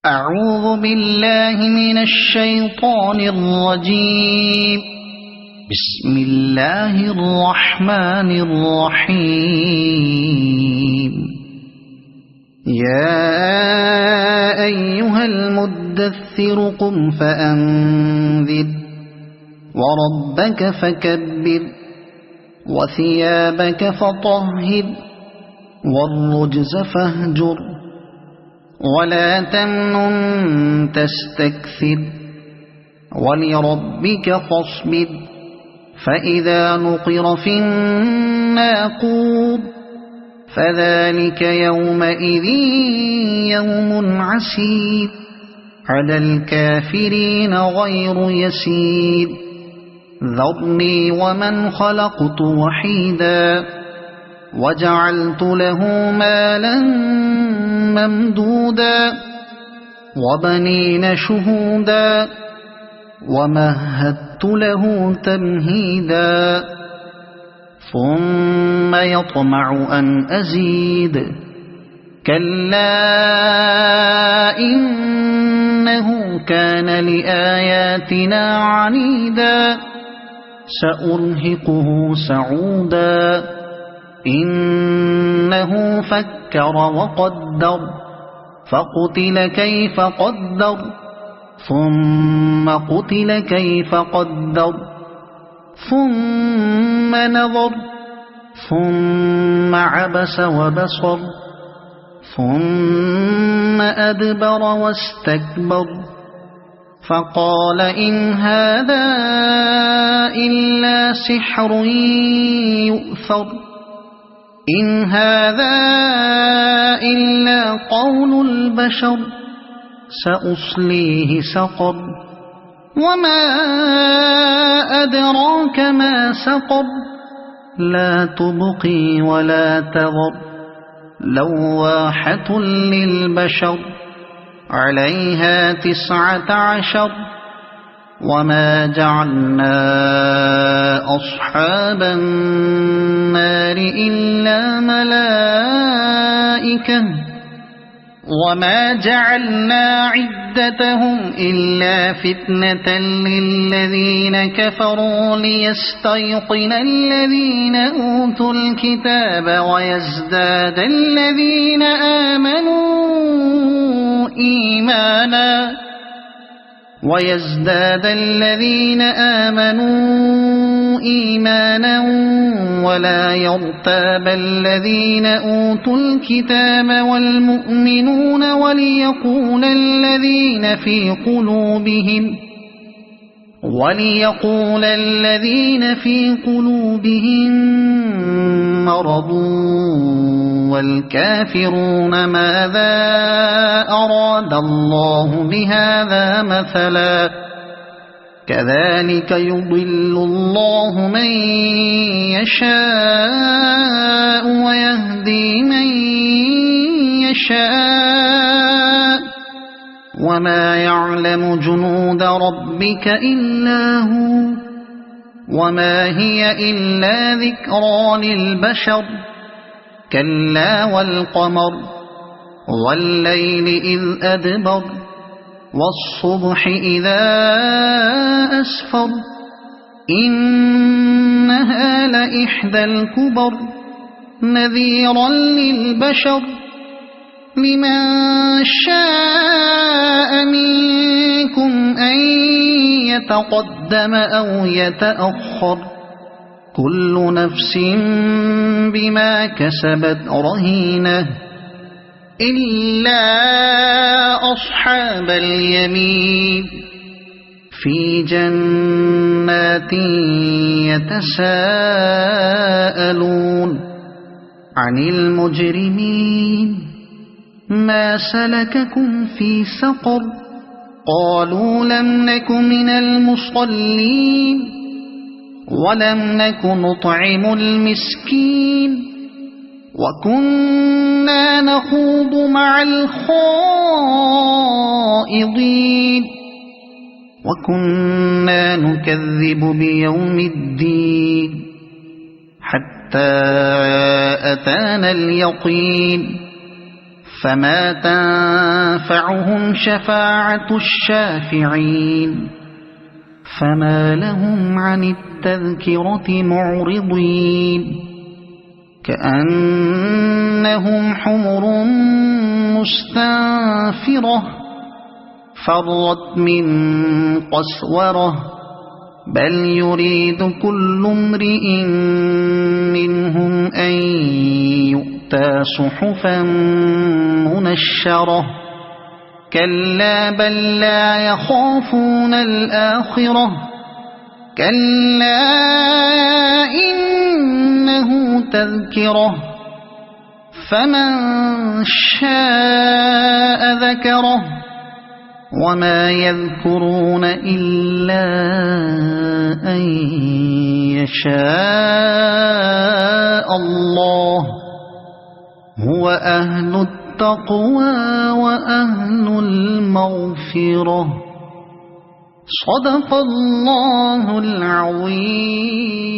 أعوذ بالله من الشيطان الرجيم. بسم الله الرحمن الرحيم. يا أيها المدثر قم فأنذر وربك فكبر وثيابك فطهر والرجز فاهجر ولا تمنن تستكثر ولربك فاصبر فإذا نقر في الناقور فذلك يومئذ يوم عسير على الكافرين غير يسير. ذرني ومن خلقت وحيدا وجعلت له مالا ممدودا وبنين شهودا ومهدت له تمهيدا ثم يطمع أن أزيد كلا إنه كان لآياتنا عنيدا سأرهقه سعودا إنه فكر وقدر فقتل كيف قدر ثم قتل كيف قدر ثم نظر ثم عبس وبصر ثم أدبر واستكبر فقال إن هذا إلا سحر يؤثر إن هذا إلا قول البشر سأصليه سقر وما أدراك ما سقر لا تبقي ولا تذر لواحة للبشر عليها 19 وما جعلنا أصحاب النار إلا ملائكة وما جعلنا عدتهم إلا فتنة للذين كفروا ليستيقن الذين أوتوا الكتاب ويزداد الذين آمنوا إيمانا ولا يرتاب الذين أوتوا الكتاب والمؤمنون وليقول الذين في قلوبهم مرض والكافرون ماذا أراد الله بهذا مثلا كذلك يضل الله من يشاء ويهدي من يشاء وما يعلم جنود ربك إلا هو وما هي إلا ذكرى للبشر كلا والقمر والليل إذ أدبر والصبح إذا أسفر إنها لإحدى الكبر نذيرا للبشر لمن شاء منكم أن يتقدم أو يتأخر كل نفس بما كسبت رهينة إلا أصحاب اليمين في جنات يتساءلون عن المجرمين ما سلككم في سقر قالوا لم نك من المصلين ولم نك نطعم المسكين وكنا نخوض مع الخائضين وكنا نكذب بيوم الدين حتى أتانا اليقين فما تنفعهم شفاعة الشافعين فما لهم عن التذكرة معرضين كأنهم حمر مستنفرة فرت من قسورة بل يريد كل امرئ منهم أن يؤتى صحفا منشرة كلا بل لا يخافون الآخرة كلا إنه تذكرة فمن شاء ذكره وما يذكرون إلا أن يشاء الله هو أهل التقوى وأهل المغفرة صدق الله العظيم.